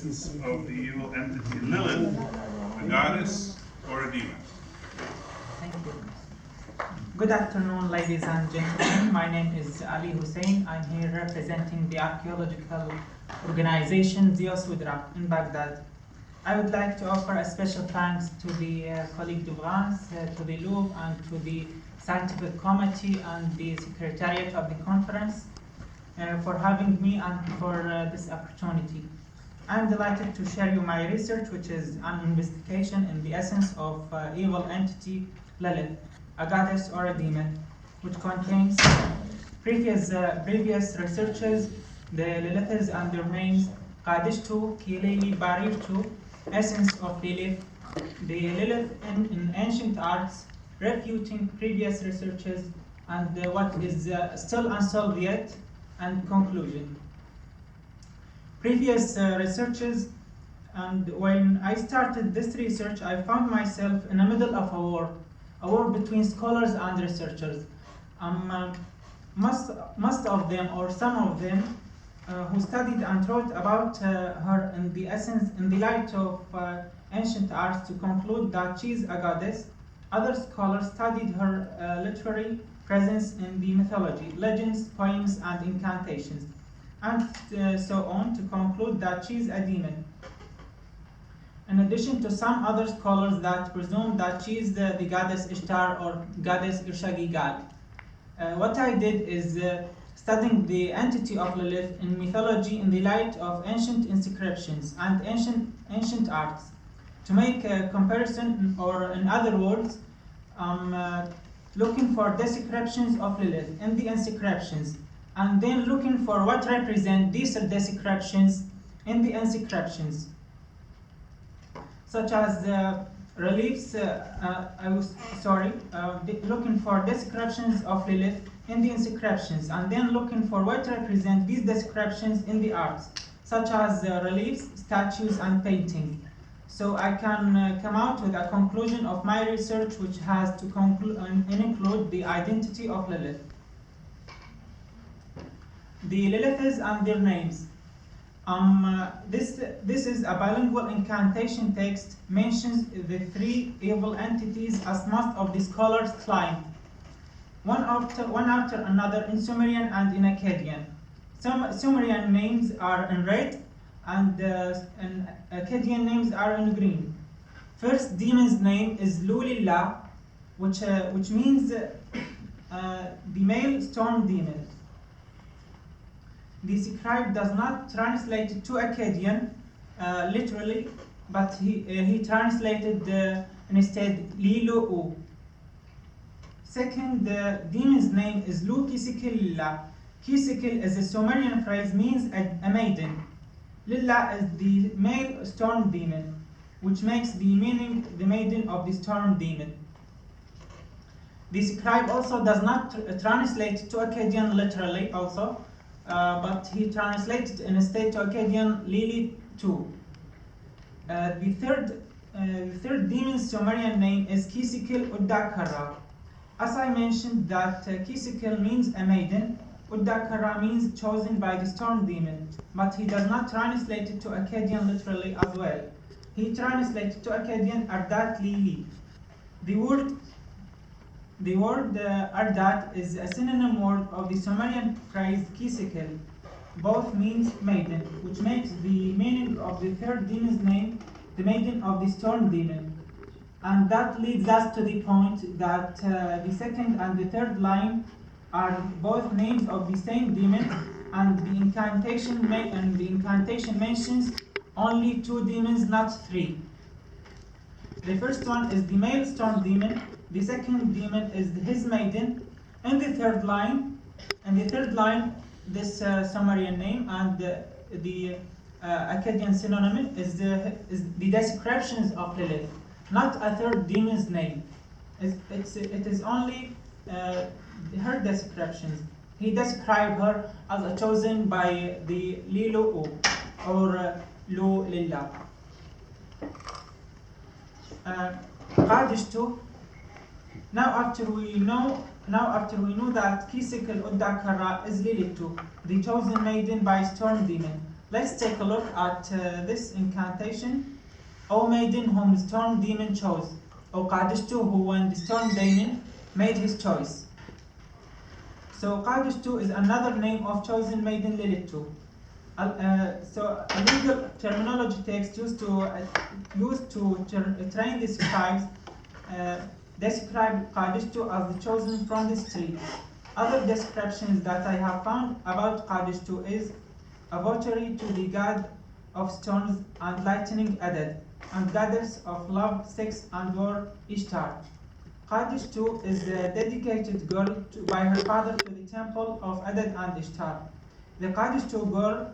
essence of the evil entity Lilith, a goddess or a demon? Thank you. Good afternoon, ladies and gentlemen. My name is Ali Hussein. I'm here representing the archaeological organization Zeus Widra in Baghdad. I would like to offer a special thanks to the colleague de France, to the Louvre, and to the scientific committee and the secretariat of the conference for having me and for this opportunity. I'm delighted to share you my research, which is an investigation in the essence of evil entity Lilith, a goddess or a demon, which contains previous researches, the Liliths and their names, Qadishtu, Kilili, Barirtu, essence of Lilith, the Lilith in ancient arts, refuting previous researches, and what is still unsolved yet, and conclusion. Previous researches, and when I started this research, I found myself in the middle of a war between scholars and researchers. Most of them, or some of them, who studied and wrote about her in the essence, in the light of ancient arts, to conclude that she is a goddess. Other scholars studied her literary presence in the mythology, legends, poems, and incantations, and so on, to conclude that she is a demon. In addition to some other scholars that presume that she is the goddess Ishtar or goddess Irshagigal. What I did is studying the entity of Lilith in mythology in the light of ancient inscriptions and ancient arts, to make a comparison, or in other words, looking for descriptions of Lilith in the inscriptions, and then looking for what represent these descriptions in the inscriptions, such as reliefs. Looking for descriptions of Lilith in the inscriptions, and then looking for what represent these descriptions in the arts, such as reliefs, statues, and painting. So I can come out with a conclusion of my research, which has to include the identity of Lilith. The Liliths and their names. This is a bilingual incantation text, mentions the three evil entities as most of the scholars claim, one after another in Sumerian and in Akkadian. Some Sumerian names are in red, and Akkadian names are in green. First demon's name is Lulillah, which means the male storm demon. The scribe does not translate it to Akkadian literally, but he translated instead Lilu'u. Second, the demon's name is Lu Kisikilla. Kisikil is a Sumerian phrase, means a maiden. Lillah is the male storm demon, which makes the meaning the maiden of the storm demon. The scribe also does not translate to Akkadian literally also, but he translated instead to Akkadian Lili too. The third demon's Sumerian name is Kisikil Uddakara. As I mentioned that Kisikil means a maiden, Uddakara means chosen by the storm demon, but he does not translate it to Akkadian literally as well. He translated to Akkadian Ardat Lili. The word Ardat is a synonym word of the Sumerian phrase Kisikil. Both means maiden, which makes the meaning of the third demon's name the maiden of the storm demon. And that leads us to the point that the second and the third line are both names of the same demon, and the incantation mentions only two demons, not three. The first one is the male storm demon. The second demon is his maiden. In the third line, this Sumerian name and the Akkadian synonym is the descriptions of Lilith, not a third demon's name. It is only her descriptions. He described her as chosen by the Lilu'u, or Lu Lillah. Qadishtu. Now after we know that Kisikil Uddakara is Lilith, the chosen maiden by storm demon, Let's take a look at this incantation. O maiden whom the storm demon chose, O Qadishtu, who when the storm demon made his choice. So Qadishtu is another name of chosen maiden Lilith. So a legal terminology text used to train the scribes describe Qadishtu as the chosen from the street. Other descriptions that I have found about Qadishtu is a votary to the god of storms and lightning Adad, and goddess of love, sex, and war Ishtar. Qadishtu is a dedicated girl by her father to the temple of Adad and Ishtar. The Qadishtu girl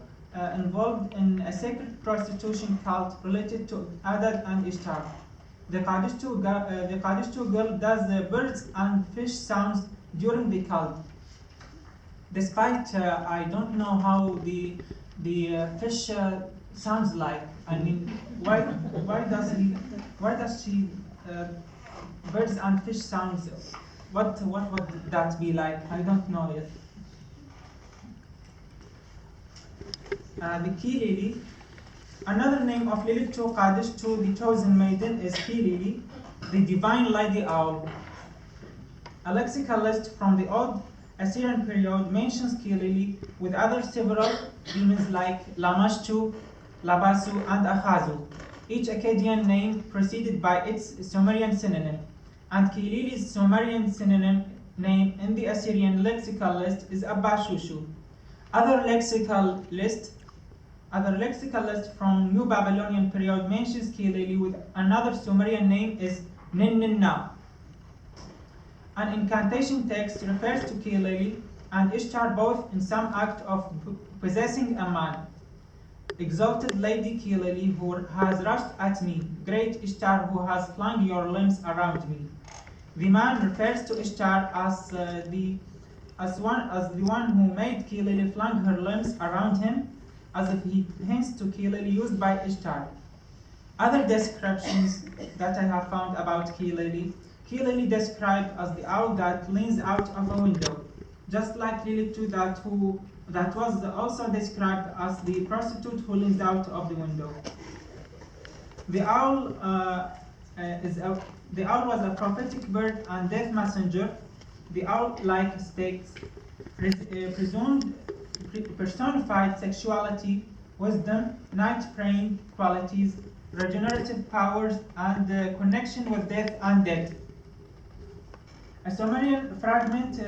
involved in a sacred prostitution cult related to Adad and Ishtar. The Qadishtu girl does the birds and fish sounds during the cult. Despite I don't know how the fish sounds like. I mean, why does she birds and fish sounds? What would that be like? I don't know yet. The key lily. Another name of Lilith to Qadishtu, the chosen maiden, is key lily, the divine lady owl. A lexical list from the Old Assyrian period mentions key lily with other several demons like Lamashtu, Labasu, and Akhazu, each Akkadian name preceded by its Sumerian synonym. And key lily's Sumerian synonym name in the Assyrian lexical list is Abbashushu. Other lexical list from New Babylonian period mentions key lily with another Sumerian name is Ninninna. An incantation text refers to key lily and Ishtar both in some act of possessing a man. Exalted Lady Key Lily, who has rushed at me, great Ishtar, who has flung your limbs around me. The man refers to Ishtar as the one who made Key Lily flung her limbs around him, as if he hints to Key Lily used by Ishtar. Other descriptions that I have found about Key Lily described as the owl that leans out of a window, just like Lilith too, that was also described as the prostitute who leans out of the window. The owl was a prophetic bird and death messenger. The owl-like states personified sexuality, wisdom, night-praying qualities, regenerative powers, and connection with death and dead. A Sumerian fragment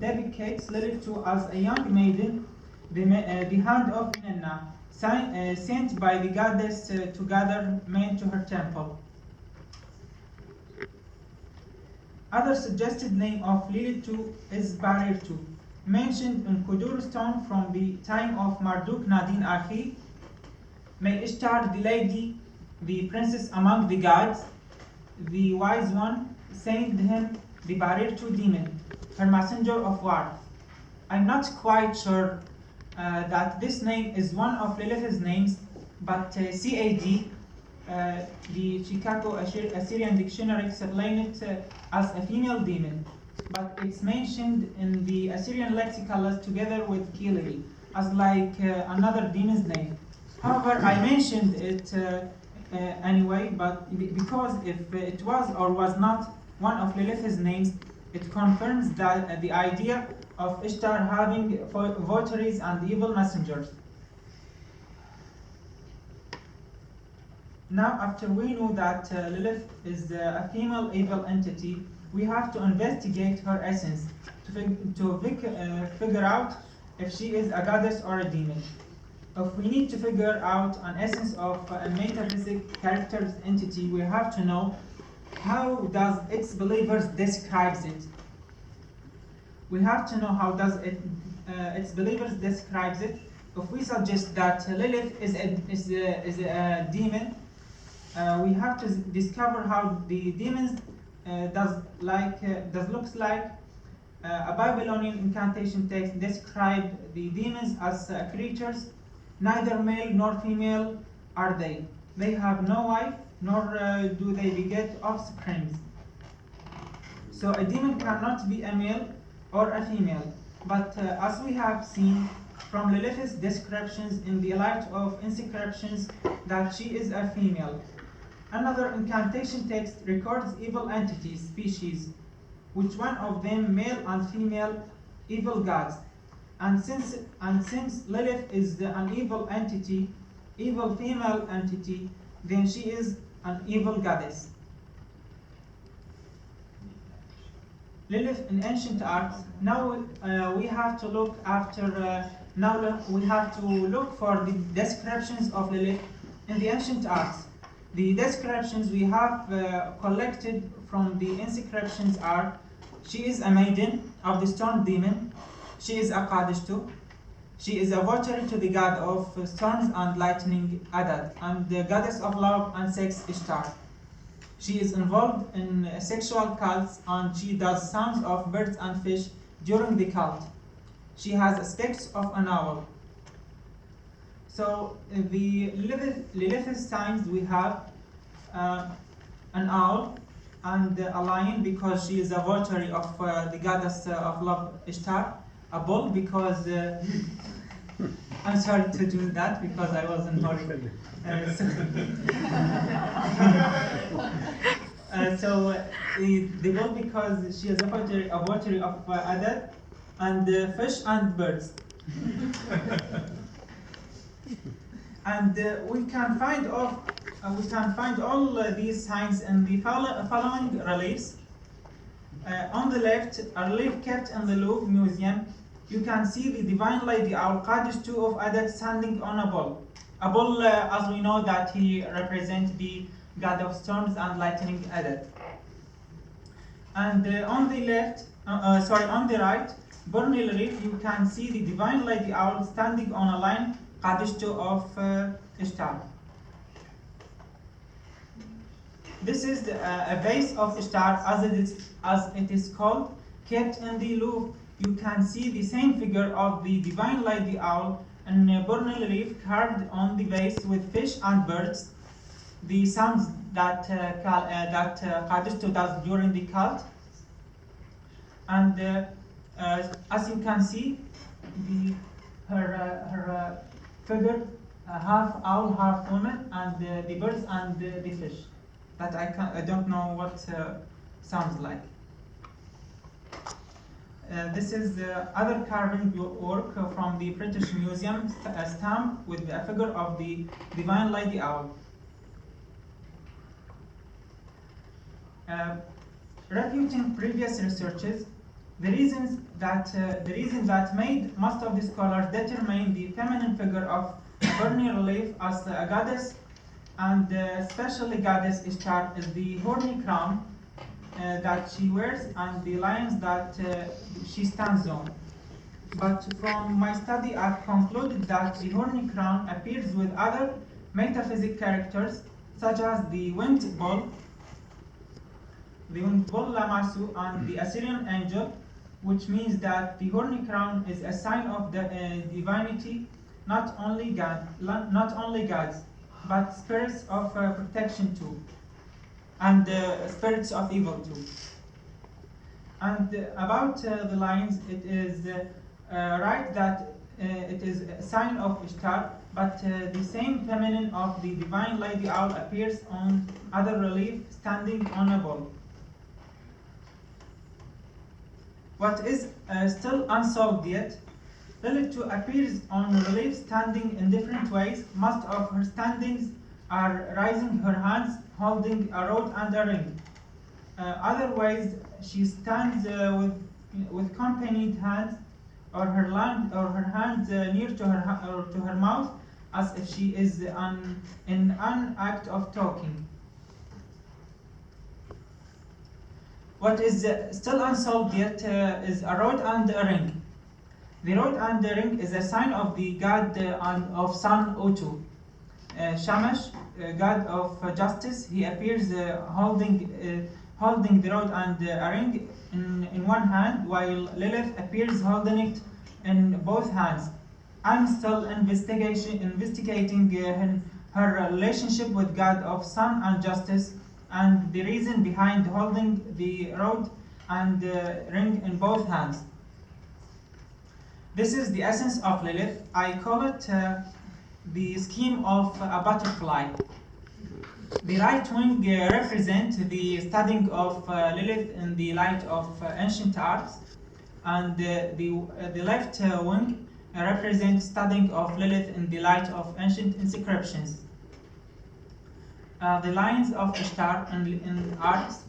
dedicates Lilith to as a young maiden, the hand of Ninna, sent by the goddess to gather men to her temple. Other suggested name of Lilith is Barirtu, mentioned in Kudur stone from the time of Marduk Nadin Akhi. May Ishtar, the lady, the princess among the gods, the wise one, sent him the Barirtu demon, her messenger of war. I'm not quite sure that this name is one of Lilith's names, but CAD, the Chicago Assyrian Dictionary, explains it as a female demon, but it's mentioned in the Assyrian lexical list together with Kilili as like another demon's name. However, I mentioned it anyway, but because if it was or was not one of Lilith's names, it confirms that the idea of Ishtar having votaries and evil messengers. Now, after we know that Lilith is a female evil entity, we have to investigate her essence to figure out if she is a goddess or a demon. If we need to figure out an essence of a metaphysic character's entity, we have to know how does its believers describes it. We have to know how does its believers describes it. If we suggest that Lilith is a demon, we have to discover how the demons looks like. A Babylonian incantation text described the demons as creatures, neither male nor female are they. They have no wife, nor do they beget offspring. So a demon cannot be a male or a female. But as we have seen from Lilith's descriptions in the light of inscriptions that she is a female. Another incantation text records evil entities, species, which one of them male and female evil gods. And since Lilith is an evil entity, evil female entity, then she is an evil goddess. Lilith in ancient arts. Now we have to look for the descriptions of Lilith in the ancient arts. The descriptions we have collected from the inscriptions are: she is a maiden of the storm demon, she is a Qadishtu, she is a votary to the god of storms and lightning Adad, and the goddess of love and sex Ishtar. She is involved in sexual cults and she does sounds of birds and fish during the cult. She has aspects of an owl. So the Lilith signs we have an owl and a lion because she is a votary of the goddess of love Ishtar, a bull because I'm sorry to do that because I was in hurry. The bull because she is a votary of Adad, and fish and birds. And we can find all these signs in the following reliefs. On the left, a relief kept in the Louvre Museum. You can see the divine lady Al-Qadish II of Adad standing on a bull. A bull, as we know, that he represents the god of storms and lightning Adad. And on the right, Borneo relief, you can see the divine lady owl standing on a lion, Qadish II of Ishtar. This is a vase of Ishtar, as it is called, kept in the Louvre. You can see the same figure of the divine lady owl in Borneo relief carved on the vase with fish and birds. The sounds that Qadish II does during the cult. And as you can see, her figure, half owl, half woman, and the birds and the fish. That I don't know what sounds like. This is the other carving work from the British Museum, a stamp with a figure of the divine lady owl. Refuting previous researches, the reason that made most of the scholars determine the feminine figure of Borneo relief as a goddess, and especially goddess Ishtar, is the horny crown that she wears and the lions that she stands on. But from my study, I've concluded that the horny crown appears with other metaphysic characters, such as the winged bull Lamassu, and the Assyrian angel, which means that the horny crown is a sign of the divinity, not only gods, but spirits of protection too, and spirits of evil too. And about the lions, it is right that it is a sign of Ishtar, but the same feminine of the divine lady owl appears on other relief standing on a bull. What is still unsolved yet, Lilith appears on relief standing in different ways. Most of her standings are raising her hands, holding a rod and a ring. Other ways, she stands with accompanied hands, or her hands near to her mouth, as if she is in an act of talking. What is still unsolved yet is a rod and a ring. The rod and the ring is a sign of the god of sun Utu. Shamash, god of justice, he appears holding the rod and a ring in one hand, while Lilith appears holding it in both hands. I'm still investigating her relationship with god of sun and justice, and the reason behind holding the rod and ring in both hands. This is the essence of Lilith. I call it the scheme of a butterfly. The right wing represents the studying of Lilith in the light of ancient arts, and the left wing represents studying of Lilith in the light of ancient inscriptions. The lines of Ishtar in arts,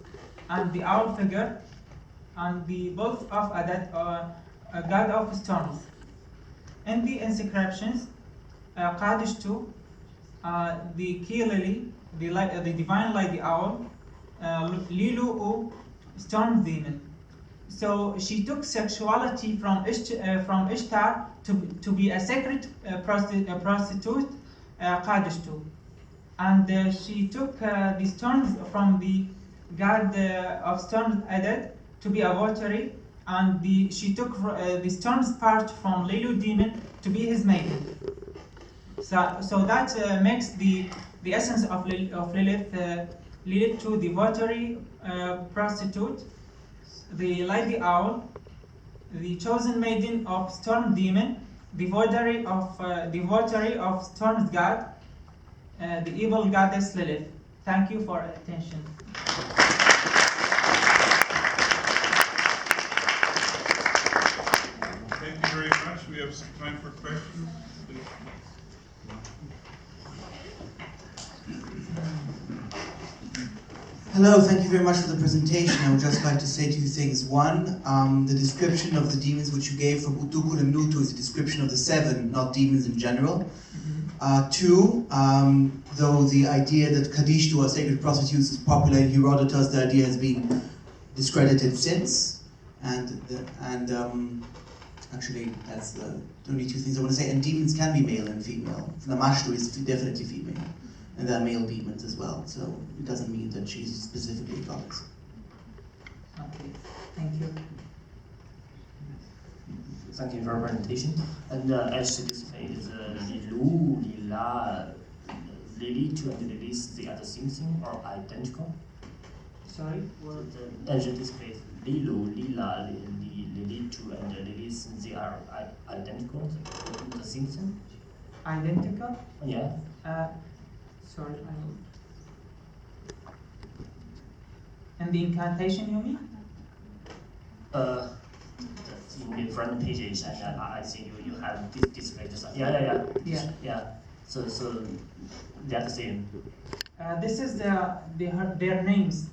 and the owl figure, and the both of a god of storms. In the inscriptions, Qadish II, the key lily, the divine light, the owl, Lilu, storm demon. So she took sexuality from Ishtar to be a sacred prostitute, Qadish II. And she took the storms from the god of storms Adad to be a votary, and she took the storms part from Lilu demon to be his maiden. So that makes the essence of Lilith, Lilith to the votary prostitute, the lady owl, the chosen maiden of storm demon, the votary of storm's god, the evil goddess Lilith. Thank you for attention. Thank you very much. We have some time for questions. Hello, thank you very much for the presentation. I would just like to say two things. One, the description of the demons which you gave from Utukul and Nutu is a description of the seven, not demons in general. Two, though the idea that Kadishtu or sacred prostitutes is popular in Herodotus, the idea has been discredited since. Actually, that's the only two things I want to say. And demons can be male and female. Namashtu is definitely female. And there are male demons as well. So it doesn't mean that she's specifically a goddess. Okay, thank you. Thank you for your presentation. And as you displayed, Lilu, Lila, Lilith and Lilith, they are the same thing or identical? Sorry? As you displayed, Lilu, Lila, Lilith and Lilith, they are identical, the same thing? Identical? Yeah. Sorry, and the incantation, you mean? In front pages, and I see you have this display. Yeah. So they are the same. This is their names.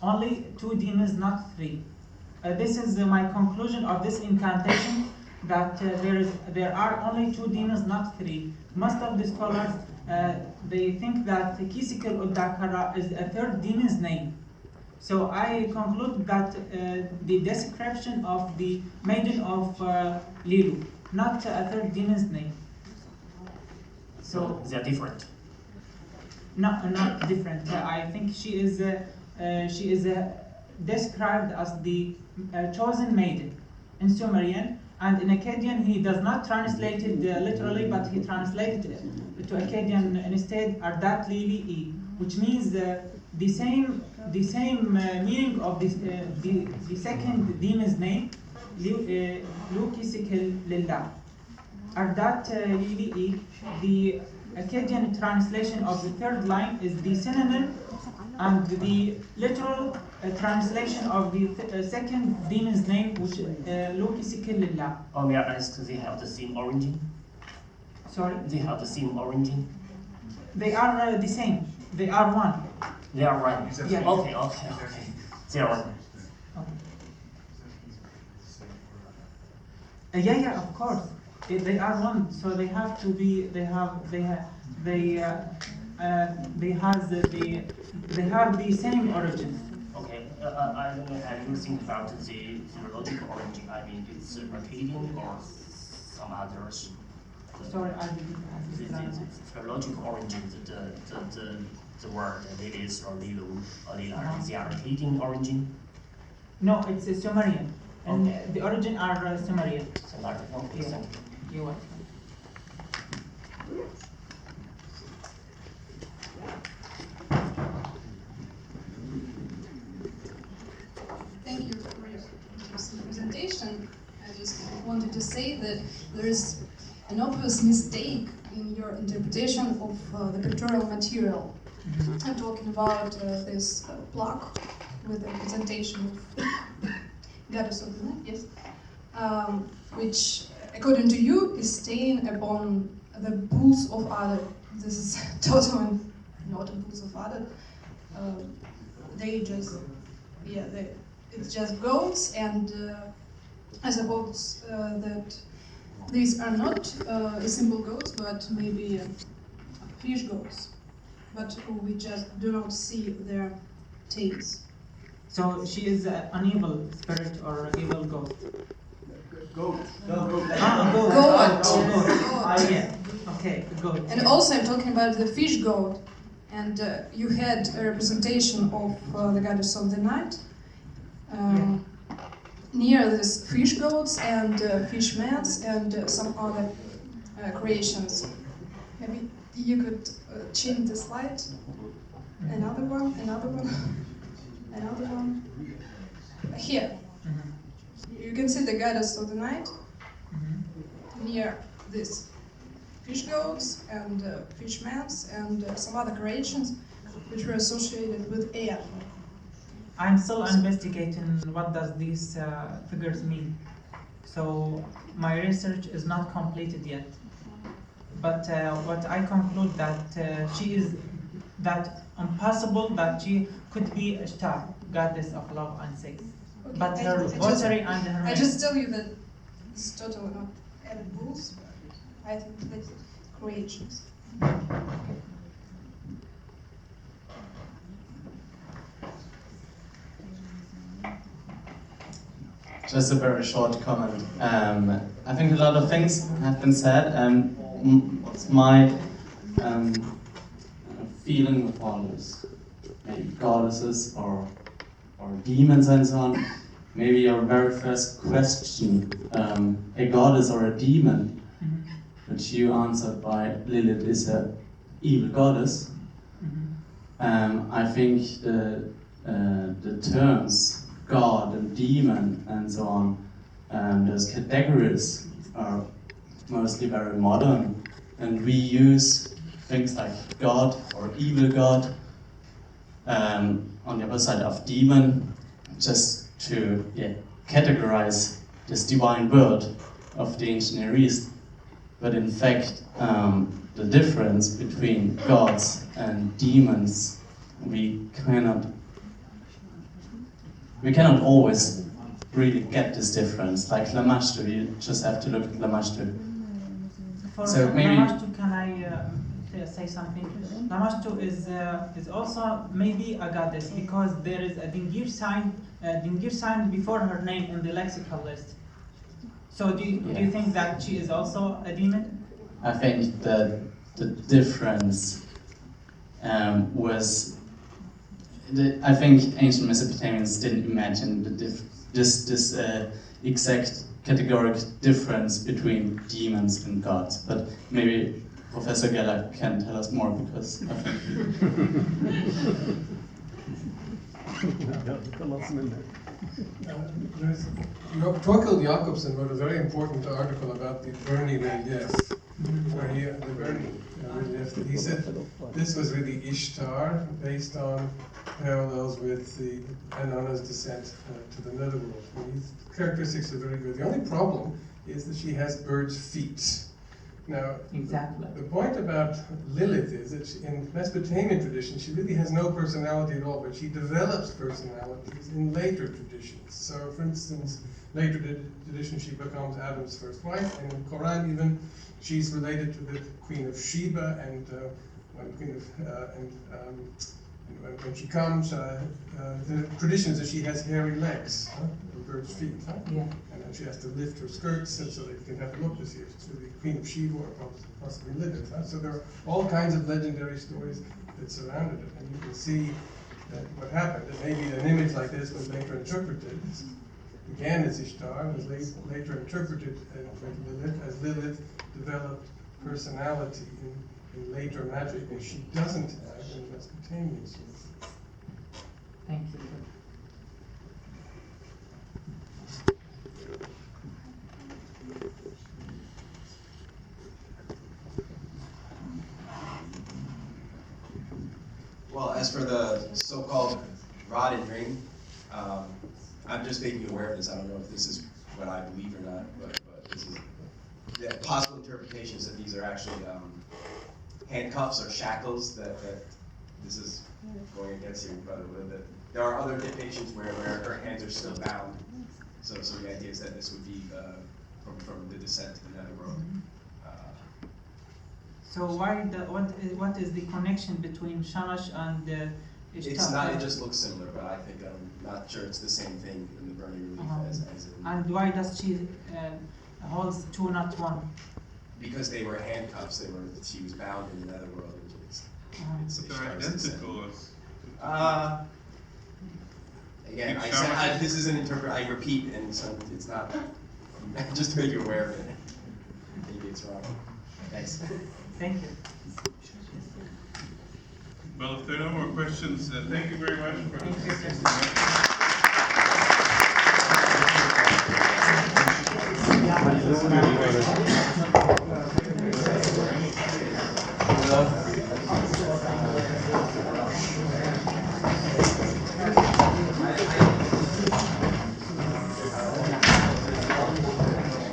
Only 2 demons, not 3. This is my conclusion of this incantation, that there are only 2 demons, not 3. Most of the scholars they think that Kisikil Uddakara is a 3rd demon's name. So I conclude that the description of the maiden of Lilu, not a 3rd demon's name. So they are different. Not different. I think she is described as the chosen maiden in Sumerian, and in Akkadian he does not translate it literally, but he translated it to Akkadian instead, Ardat Lili, which means the same meaning of the second demon's name, Lukisikil Lillah. Ardat Lili, the Akkadian translation of the 3rd line is the synonym, and the literal translation of the second demon's name, which is Lukisikil Lillah. Oh, may I ask, they have the same origin? Sorry? They have the same origin? They are the same. They are one. They are one. Yeah. Okay. They are one. Okay. Yeah, of course. They are one, so they have to be. They have the same origin. Okay. I don't know. Have you think about the theological origin? I mean, it's Akkadian or some others? Sorry, I didn't understand. The theological origin, the word Lilith or Lilu or Lila, is the Akkadian origin? No, it's Sumerian, and Okay. the origin are Sumerian. Okay, Yeah. thank you. You're welcome. Thank you for your interesting presentation. I just wanted to say that there is an obvious mistake in your interpretation of the pictorial material. I'm talking about this plaque with the representation of goddess of the night, yes, which, according to you, is staying upon the bulls of Ada. This is totally not a bulls of Ada. They just, yeah, it's just goats, and I suppose that these are not simple goats, but maybe fish goats. But we just do not see their tails. So she is an evil spirit or evil ghost? Goat. Goat. Yeah. Okay, goat. And also I'm talking about the fish goat. And you had a representation of the goddess of the night near these fish goats and fish mans and some other creations. Maybe you could change the slide. Another one, another one, another one. Here. You can see the goddess of the night near this fish goats and fish mans and some other creations which were associated with air. I'm still investigating what does these figures mean. So my research is not completed yet. But what I conclude that she is that impossible that she could be a star, goddess of love and sex. Okay, But her watery and her I just tell you that it's totally not added rules. I think that's creations. Just a very short comment. I think a lot of things have been said. What's my feeling with all this, maybe goddesses or demons and so on. Maybe your very first question, a goddess or a demon, which you answered by Lilith is a evil goddess. I think the terms God and demon and so on, those categories are mostly very modern, and we use things like God or evil God on the other side of demon just to categorize this divine world of the ancient Near East. But in fact, the difference between gods and demons, we cannot always really get this difference. Like Lamashtu, you just have to look at Lamashtu. For So maybe Lamashtu, can I say something? Lamashtu is also maybe a goddess because there is a dingir sign before her name in the lexical list. So do you think that she is also a demon? I think that the difference was. I think ancient Mesopotamians didn't imagine this exact categorical difference between demons and gods. But maybe Professor Geller can tell us more because I think. Torkel Jacobsen wrote a very important article about the Bernie relief, where the Bernie relief, he said this was really Ishtar based on parallels with the Anana's descent to the netherworld. These characteristics are very good. The only problem is that she has bird's feet. Now, exactly. The point about Lilith is that in Mesopotamian tradition, she really has no personality at all, but she develops personalities in later traditions. So, for instance, later tradition she becomes Adam's first wife, and in Quran even, she's related to the Queen of Sheba, and when she comes, the tradition is that she has hairy legs, bird's feet, Yeah. and then she has to lift her skirts, and so that you can have a look to see if it's really Queen of Sheba or possibly Lilith. So there are all kinds of legendary stories that surrounded it, and you can see that what happened, that maybe an image like this was later interpreted, began as Ishtar, was later interpreted as Lilith developed personality in later magic, and she doesn't have in Mesopotamian sources. Thank you. Well, as for the so-called rod and ring, I'm just making you aware of this. I don't know if this is what I believe or not, but this is the possible interpretations that these are actually handcuffs or shackles. That this is going against your brother a little bit. There are other depictions where her hands are still bound. So the idea is that this would be from the descent to the netherworld. So what is the connection between Shamash and Ishtar? It's not. It just looks similar, but I think I'm not sure it's the same thing in the burning relief as in. And why does she holds two, not one? Because they were handcuffs. She was bound in the netherworld. It's They're identical. Again, this is an I repeat, and so it's not. Just to make you aware of it. Maybe it's wrong. Thanks. Thank you. Well, if there are no more questions, thank you very much for Thank you. the presentation.